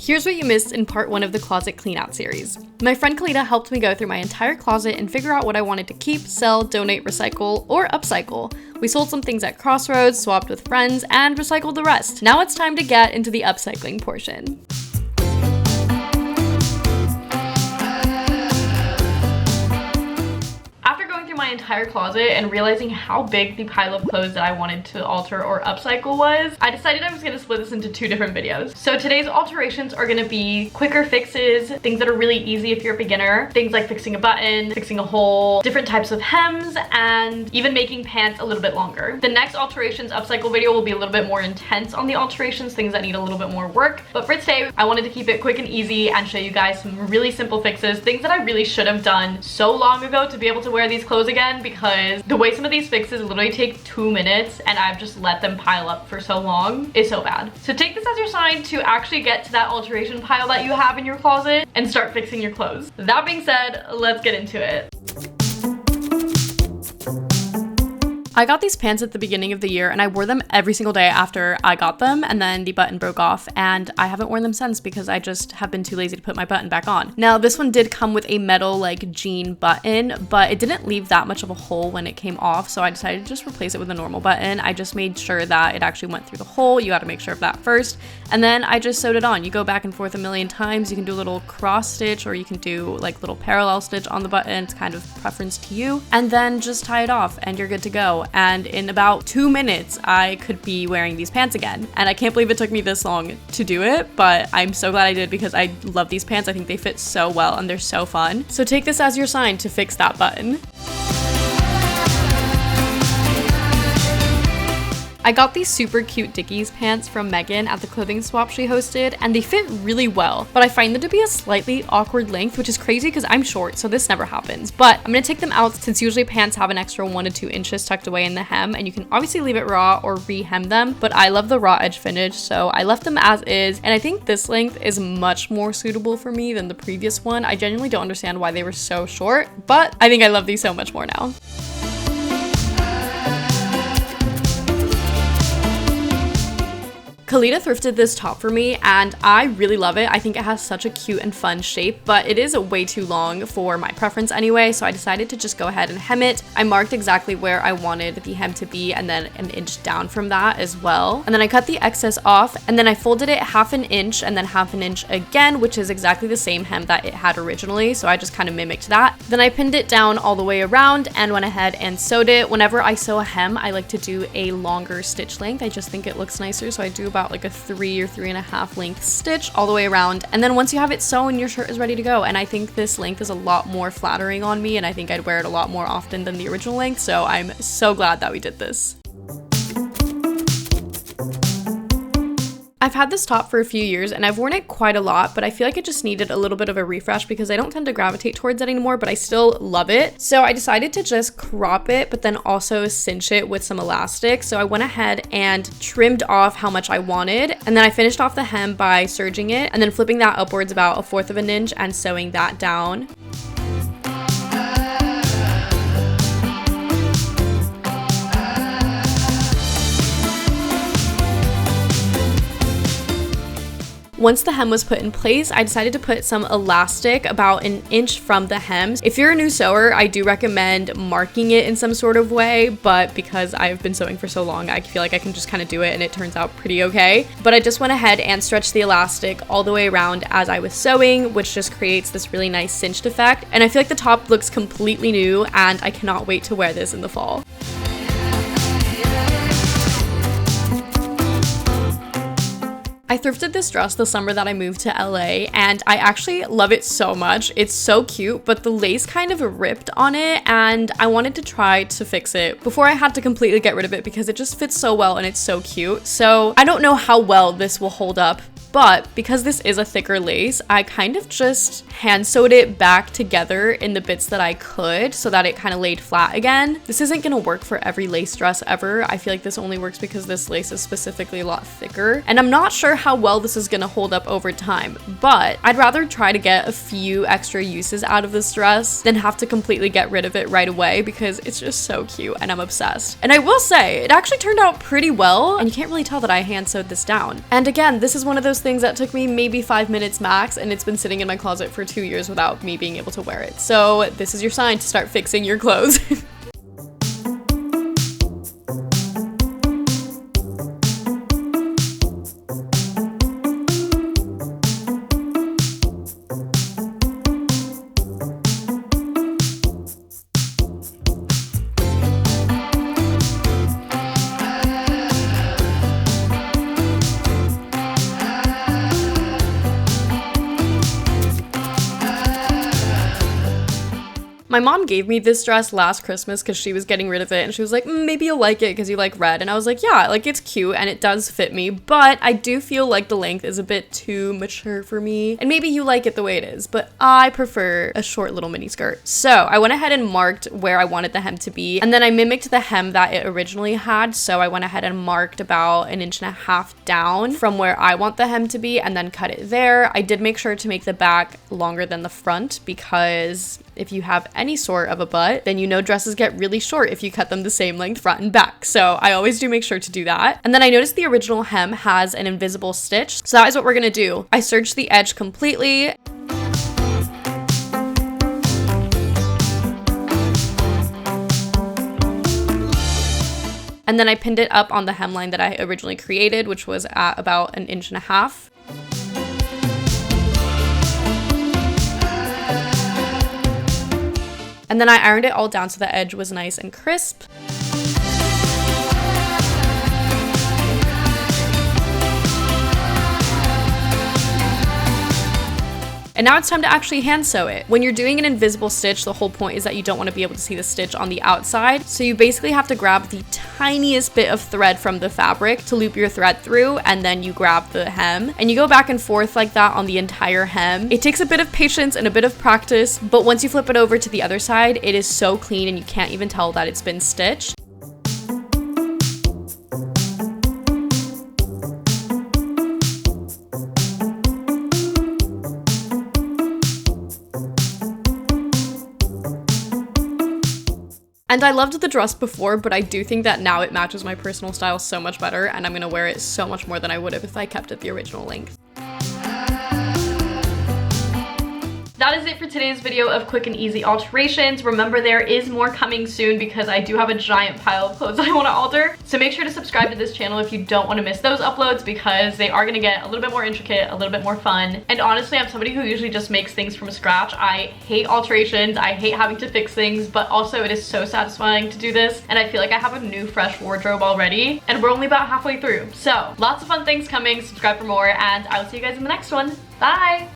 Here's what you missed in part 1 of the closet clean out series. My friend Kalita helped me go through my entire closet and figure out what I wanted to keep, sell, donate, recycle, or upcycle. We sold some things at Crossroads, swapped with friends, and recycled the rest. Now it's time to get into the upcycling portion. My entire closet and realizing how big the pile of clothes that I wanted to alter or upcycle was, I decided I was going to split this into 2 different videos. So today's alterations are going to be quicker fixes, things that are really easy if you're a beginner, things like fixing a button, fixing a hole, different types of hems, and even making pants a little bit longer. The next alterations upcycle video will be a little bit more intense on the alterations, things that need a little bit more work. But for today, I wanted to keep it quick and easy and show you guys some really simple fixes, things that I really should have done so long ago to be able to wear these clothes again, because the way some of these fixes literally take 2 minutes and I've just let them pile up for so long is so bad. So take this as your sign to actually get to that alteration pile that you have in your closet and start fixing your clothes. That being said, let's get into it. I got these pants at the beginning of the year and I wore them every single day after I got them, and then the button broke off and I haven't worn them since because I just have been too lazy to put my button back on. Now this one did come with a metal like jean button, but it didn't leave that much of a hole when it came off, so I decided to just replace it with a normal button. I just made sure that it actually went through the hole. You got to make sure of that first, and then I just sewed it on. You go back and forth a million times. You can do a little cross stitch or you can do like little parallel stitch on the button. It's kind of preference to you, and then just tie it off and you're good to go. And in about 2 minutes, I could be wearing these pants again. And I can't believe it took me this long to do it, but I'm so glad I did because I love these pants. I think they fit so well and they're so fun. So take this as your sign to fix that button. I got these super cute Dickies pants from Megan at the clothing swap she hosted, and they fit really well, but I find them to be a slightly awkward length, which is crazy because I'm short, so this never happens. But I'm gonna take them out since usually pants have an extra 1 to 2 inches tucked away in the hem, and you can obviously leave it raw or re-hem them, but I love the raw edge finish, so I left them as is, and I think this length is much more suitable for me than the previous one. I genuinely don't understand why they were so short, but I think I love these so much more now. Kalita thrifted this top for me and I really love it. I think it has such a cute and fun shape, but it is way too long for my preference anyway, so I decided to just go ahead and hem it. I marked exactly where I wanted the hem to be and then an inch down from that as well. And then I cut the excess off and then I folded it 1/2 inch and then 1/2 inch again, which is exactly the same hem that it had originally, so I just kind of mimicked that. Then I pinned it down all the way around and went ahead and sewed it. Whenever I sew a hem, I like to do a longer stitch length. I just think it looks nicer, so I do about like a 3 or 3.5 length stitch all the way around, and then once you have it sewn, your shirt is ready to go. And I think this length is a lot more flattering on me, and I think I'd wear it a lot more often than the original length, so I'm so glad that we did this. I've had this top for a few years and I've worn it quite a lot, but I feel like it just needed a little bit of a refresh because I don't tend to gravitate towards it anymore, but I still love it. So I decided to just crop it, but then also cinch it with some elastic. So I went ahead and trimmed off how much I wanted, and then I finished off the hem by serging it and then flipping that upwards about 1/4 of an inch and sewing that down. Once the hem was put in place, I decided to put some elastic about 1 inch from the hems. If you're a new sewer, I do recommend marking it in some sort of way, but because I've been sewing for so long, I feel like I can just kind of do it and it turns out pretty okay. But I just went ahead and stretched the elastic all the way around as I was sewing, which just creates this really nice cinched effect. And I feel like the top looks completely new and I cannot wait to wear this in the fall. I thrifted this dress the summer that I moved to LA and I actually love it so much. It's so cute, but the lace kind of ripped on it and I wanted to try to fix it before I had to completely get rid of it because it just fits so well and it's so cute. So I don't know how well this will hold up, but because this is a thicker lace, I kind of just hand sewed it back together in the bits that I could so that it kind of laid flat again. This isn't gonna work for every lace dress ever. I feel like this only works because this lace is specifically a lot thicker, and I'm not sure how well this is gonna hold up over time, but I'd rather try to get a few extra uses out of this dress than have to completely get rid of it right away because it's just so cute and I'm obsessed. And I will say, it actually turned out pretty well, and you can't really tell that I hand sewed this down. And again, this is one of those things that took me maybe 5 minutes max, and it's been sitting in my closet for 2 years without me being able to wear it. So this is your sign to start fixing your clothes. My mom gave me this dress last Christmas because she was getting rid of it, and she was like, maybe you'll like it because you like red. And I was like, yeah, like it's cute and it does fit me, but I do feel like the length is a bit too mature for me. And maybe you like it the way it is, but I prefer a short little mini skirt. So I went ahead and marked where I wanted the hem to be, and then I mimicked the hem that it originally had. So I went ahead and marked about 1.5 inches down from where I want the hem to be and then cut it there. I did make sure to make the back longer than the front because if you have any sort of a butt, then you know dresses get really short if you cut them the same length front and back. So I always do make sure to do that. And then I noticed the original hem has an invisible stitch. So that is what we're gonna do. I serged the edge completely. And then I pinned it up on the hemline that I originally created, which was at about 1.5 inches. And then I ironed it all down so the edge was nice and crisp. And now it's time to actually hand sew it. When you're doing an invisible stitch, the whole point is that you don't want to be able to see the stitch on the outside. So you basically have to grab the tiniest bit of thread from the fabric to loop your thread through, and then you grab the hem. And you go back and forth like that on the entire hem. It takes a bit of patience and a bit of practice, but once you flip it over to the other side, it is so clean and you can't even tell that it's been stitched. And I loved the dress before, but I do think that now it matches my personal style so much better, and I'm gonna wear it so much more than I would have if I kept it the original length. That is it for today's video of quick and easy alterations. Remember, there is more coming soon because I do have a giant pile of clothes I want to alter. So make sure to subscribe to this channel if you don't want to miss those uploads because they are going to get a little bit more intricate, a little bit more fun. And honestly, I'm somebody who usually just makes things from scratch. I hate alterations. I hate having to fix things, but also it is so satisfying to do this. And I feel like I have a new fresh wardrobe already and we're only about halfway through. So lots of fun things coming. Subscribe for more and I will see you guys in the next one. Bye!